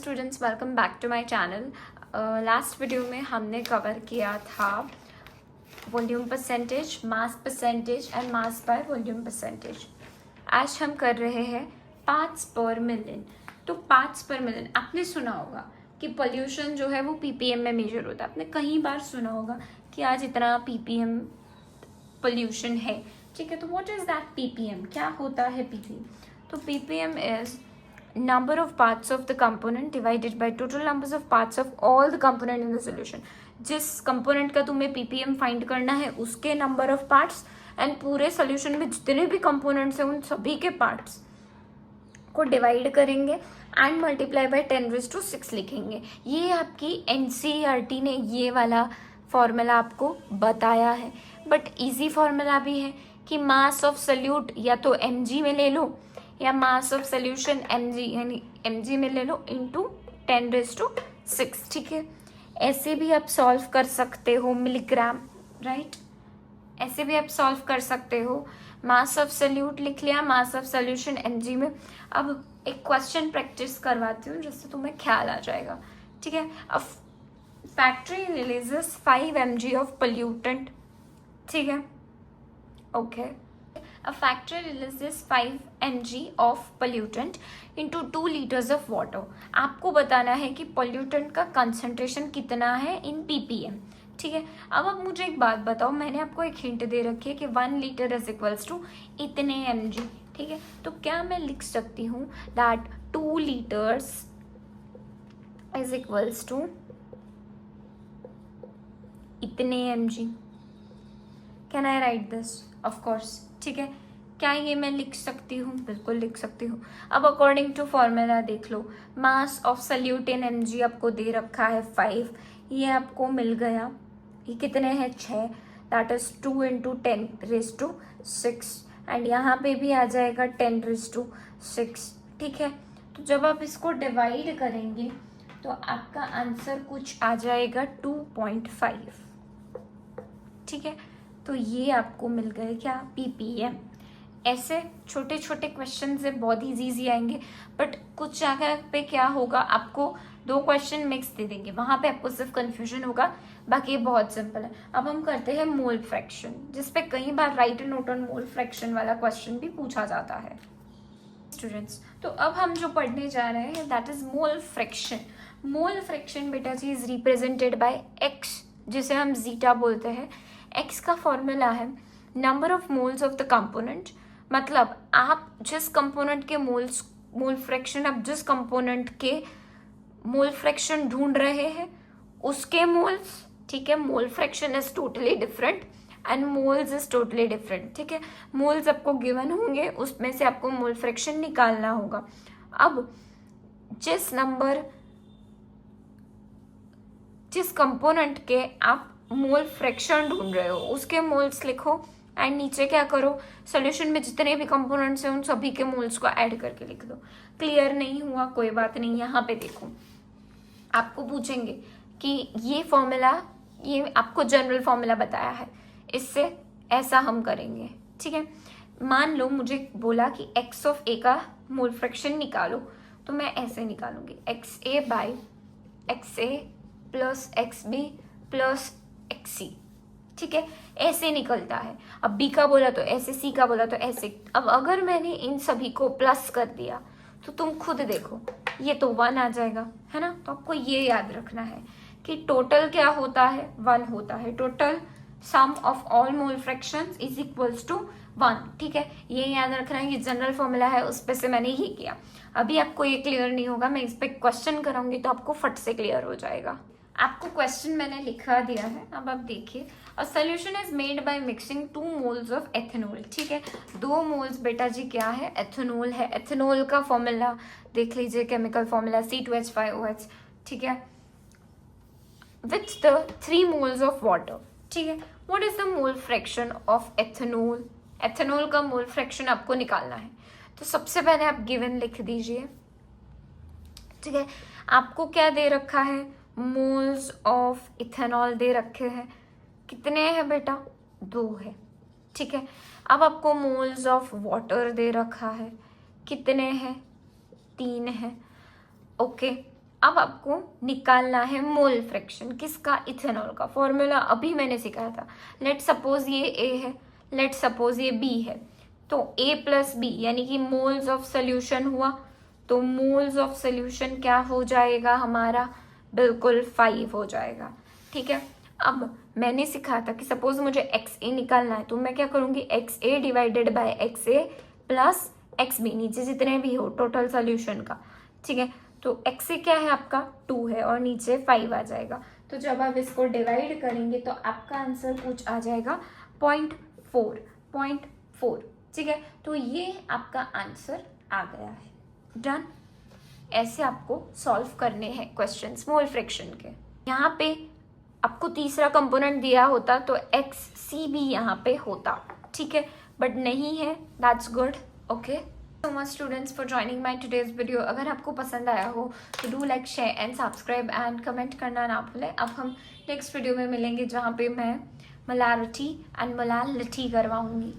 Students, welcome back to my channel. Last video में हमने cover किया था volume percentage, mass percentage and mass by volume percentage. आज हम कर रहे हैं पार्ट्स पर मिलियन। तो पार्ट्स पर मिलियन आपने सुना होगा कि पोल्यूशन जो है वो पीपीएम में मेजर होता है। आपने कई बार सुना होगा कि आज इतना पीपीएम पोल्यूशन है, ठीक है। तो व्हाट इज दैट पीपीएम? क्या होता है पीपीएम? तो ppm is number of parts of the component divided by total numbers of parts of all the component in the solution। जिस कंपोनेंट का तुम्हें पीपीएम फाइंड करना है उसके नंबर ऑफ पार्ट्स एंड पूरे सोल्यूशन में जितने भी कंपोनेंट्स हैं उन सभी के पार्ट्स को डिवाइड करेंगे एंड मल्टीप्लाई बाय 10⁻⁶ लिखेंगे। ये आपकी एनसीईआरटी ने ये वाला फॉर्मूला आपको बताया है, बट इजी फॉर्मूला भी है कि मास ऑफ सल्यूट या तो mg में ले लो या मास ऑफ सोल्यूशन mg यानी mg में ले लो इंटू 10⁻⁶, ठीक है। ऐसे भी आप सॉल्व कर सकते हो मिलीग्राम, राइट। ऐसे भी आप सॉल्व कर सकते हो। मास ऑफ सोल्यूट लिख लिया, मास ऑफ सोल्यूशन mg में। अब एक क्वेश्चन प्रैक्टिस करवाती हूँ जिससे तुम्हें ख्याल आ जाएगा, ठीक है। अब factory releases 5 mg of pollutant, ठीक है, okay. A factory releases 5 mg of pollutant into 2 liters of water। आपको बताना है कि pollutant का concentration कितना है in ppm, ठीक है। अब आप मुझे एक बात बताओ, मैंने आपको एक हिंट दे रखी है कि 1 लीटर इज इक्वल्स टू इतने mg, ठीक है। तो क्या मैं लिख सकती हूँ that 2 litres is equals to इतने mg? Can I write this? Of course, ठीक है। क्या ये मैं लिख सकती हूँ? बिल्कुल लिख सकती हूँ। अब अकॉर्डिंग टू फॉर्मूला देख लो, mass of solute in mg आपको दे रखा है 5, ये आपको मिल गया। ये कितने हैं? 6, दैट इज 2 इंटू 10⁻⁶, एंड यहाँ पे भी आ जाएगा 10⁻⁶, ठीक है। तो जब आप इसको डिवाइड करेंगे तो आपका आंसर कुछ आ जाएगा 2.5, ठीक है। तो ये आपको मिल गए क्या? पीपीएम। ऐसे छोटे छोटे क्वेश्चन से बहुत इजी आएंगे, बट कुछ जगह पे क्या होगा, आपको 2 क्वेश्चन मिक्स दे देंगे, वहां पे आपको सिर्फ कंफ्यूजन होगा, बाकी बहुत सिंपल है। अब हम करते हैं मोल फ्रैक्शन, जिसपे कई बार right note on mole fraction वाला क्वेश्चन भी पूछा जाता है स्टूडेंट्स। तो अब हम जो पढ़ने जा रहे हैं that is mole fraction. Mole fraction बेटा जी इज रिप्रेजेंटेड बाय एक्स, जिसे हम जीटा बोलते हैं। एक्स का फॉर्मूला है number of moles of the component, मतलब आप जिस कंपोनेंट के मोल फ्रैक्शन, आप जिस कंपोनेंट के मोल फ्रैक्शन ढूंढ रहे हैं उसके मोल्स, ठीक है। Mole fraction is totally different and moles is totally different, ठीक है। मोल्स आपको गिवन होंगे, उसमें से आपको मोल फ्रैक्शन निकालना होगा। अब जिस कंपोनेंट के आप मोल फ्रैक्शन ढूंढ रहे हो उसके मोल्स लिखो एंड नीचे क्या करो, सॉल्यूशन में जितने भी कंपोनेंट्स हैं उन सभी के मोल्स को ऐड करके लिख दो। क्लियर नहीं हुआ? कोई बात नहीं। यहाँ पे देखो, आपको पूछेंगे कि ये फॉर्मूला, ये आपको जनरल फॉर्मूला बताया है, इससे ऐसा हम करेंगे, ठीक है। मान लो मुझे बोला कि एक्स ऑफ ए का मोल फ्रैक्शन निकालो, तो मैं ऐसे निकालूंगी XA by XA plus XB plus XC, ठीक है। ऐसे निकलता है। अब B का बोला तो ऐसे, C का बोला तो ऐसे। अब अगर मैंने इन सभी को प्लस कर दिया तो तुम खुद देखो, ये तो 1 आ जाएगा, है ना। तो आपको ये याद रखना है कि टोटल क्या होता है? 1 होता है। Total sum of all mole fractions is equals to 1, ठीक है। ये याद रखना है, ये जनरल फॉर्मूला है, उस पे से मैंने ये किया। अभी आपको ये क्लियर नहीं होगा, मैं इस पे क्वेश्चन कराऊंगी तो आपको फट से क्लियर हो जाएगा। आपको क्वेश्चन मैंने लिखा दिया है, अब आप देखिए। A solution is made by mixing 2 moles of ethanol, ठीक है। 2 मोल्स बेटा जी क्या है? एथेनॉल है। एथेनॉल का फॉर्मूला देख लीजिए, केमिकल फॉर्मूला C2H5OH, ठीक है, with the 3 moles of water, ठीक है। What is the mole fraction of ethanol? Ethanol का मोल फ्रैक्शन आपको निकालना है। तो सबसे पहले आप गिवन लिख दीजिए, ठीक है। आपको क्या दे रखा है? मोल्स ऑफ इथेनॉल दे रखे हैं। कितने हैं बेटा? 2 है, ठीक है। अब आपको मोल्स ऑफ वाटर दे रखा है, कितने हैं? 3 है, ओके। अब आपको निकालना है मोल फ्रैक्शन, किसका? इथेनॉल का। फॉर्मूला अभी मैंने सिखाया था। लेट सपोज ये ए है, लेट सपोज ये बी है, तो ए प्लस बी यानी कि मोल्स ऑफ सोल्यूशन हुआ, तो मोल्स ऑफ सोल्यूशन क्या हो जाएगा हमारा? बिल्कुल 5 हो जाएगा। ठीक है, अब मैंने सिखाया था कि सपोज मुझे एक्स ए निकालना है, तो मैं क्या करूँगी? X A divided by x A plus x B, नीचे जितने भी हो टोटल सोल्यूशन का। ठीक है, तो एक्स ए क्या है आपका? 2 है और नीचे 5 आ जाएगा। तो जब आप इसको डिवाइड करेंगे तो आपका आंसर कुछ आ जाएगा 0.4। ठीक है, तो ये आपका आंसर आ गया है। डन। ऐसे आपको सॉल्व करने हैं क्वेश्चंस मोल फ्रैक्शन के। यहाँ पे आपको तीसरा कंपोनेंट दिया होता तो एक्स सी भी यहाँ पे होता। ठीक है, बट नहीं है, that's good. Okay, so much students for joining my today's video. अगर आपको पसंद आया हो तो do like, share and subscribe and comment करना ना भूलें। अब हम नेक्स्ट वीडियो में मिलेंगे जहाँ पे मैं मलारठी एंड मलाल लिठी करवाऊँगी।